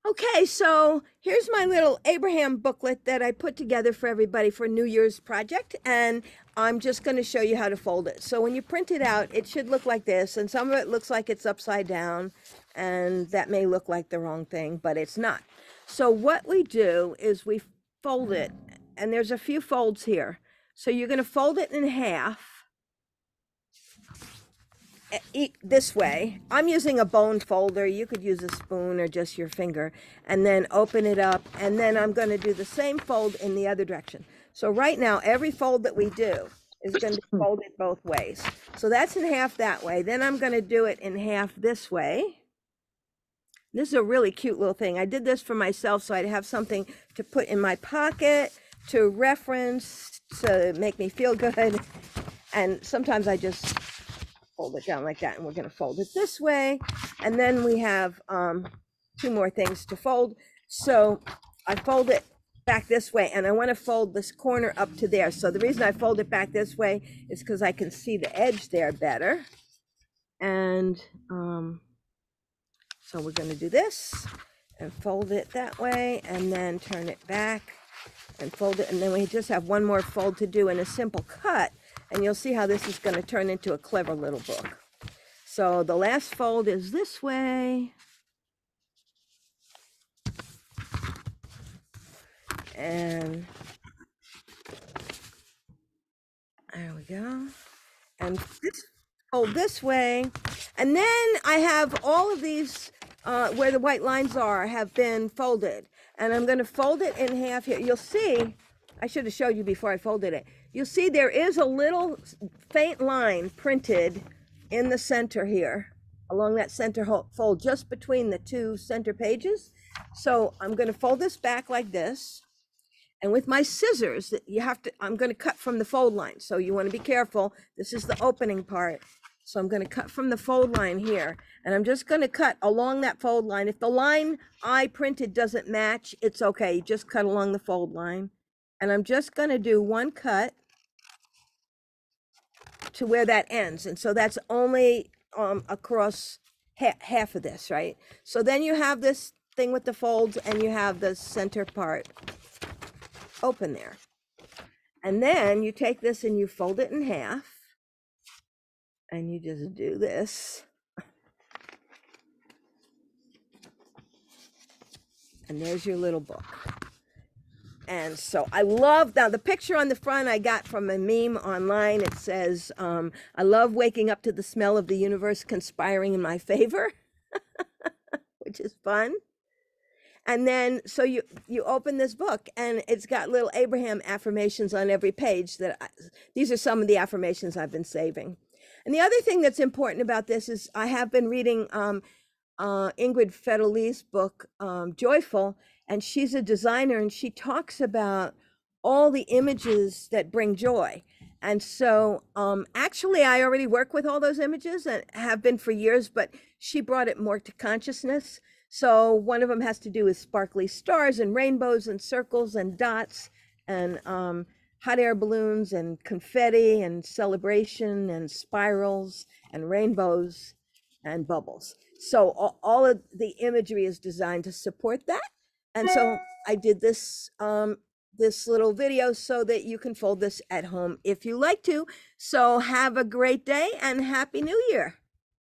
Okay, so here's my little Abraham booklet that I put together for everybody for New Year's project, and I'm just going to show you how to fold it. So when you print it out, it should look like this, and some of it looks like it's upside down, and that may look like the wrong thing, but it's not. So what we do is we fold it, and there's a few folds here. So you're going to fold it in half this way. I'm using a bone folder. You could use a spoon or just your finger, and then open it up, and then I'm going to do the same fold in the other direction. So right now, every fold that we do is going to be folded both ways. So that's in half that way. Then I'm going to do it in half this way. This is a really cute little thing. I did this for myself so I'd have something to put in my pocket, to reference, to make me feel good. And sometimes I just fold it down like that, and we're going to fold it this way, and then we have two more things to fold. So I fold it back this way, and I want to fold this corner up to there. So the reason I fold it back this way is because I can see the edge there better. And so we're going to do this and fold it that way, and then turn it back and fold it, and then we just have one more fold to do in a simple cut. And you'll see how this is going to turn into a clever little book. So the last fold is this way. And there we go. And this fold this way. And then I have all of these where the white lines are have been folded. And I'm going to fold it in half here. You'll see, I should have showed you before I folded it. You'll see there is a little faint line printed in the center here, along that center fold, just between the two center pages. So I'm going to fold this back like this. And with my scissors, I'm going to cut from the fold line. So you want to be careful. This is the opening part. So I'm going to cut from the fold line here. And I'm just going to cut along that fold line. If the line I printed doesn't match, it's okay. You just cut along the fold line. And I'm just going to do one cut to where that ends. And so that's only across half of this, right? So then you have this thing with the folds, and you have the center part open there. And then you take this and you fold it in half, and you just do this. And there's your little book. And so I love, now the picture on the front I got from a meme online. It says, I love waking up to the smell of the universe conspiring in my favor, which is fun. And then, so you open this book, and it's got little Abraham affirmations on every page. These are some of the affirmations I've been saving. And the other thing that's important about this is I have been reading Ingrid Federle's book, Joyful, and she's a designer, and she talks about all the images that bring joy. And so actually I already work with all those images and have been for years, but she brought it more to consciousness. So one of them has to do with sparkly stars and rainbows and circles and dots and hot air balloons and confetti and celebration and spirals and rainbows and bubbles. So all of the imagery is designed to support that. And so I did this this little video so that you can fold this at home if you like to. So have a great day and Happy New Year.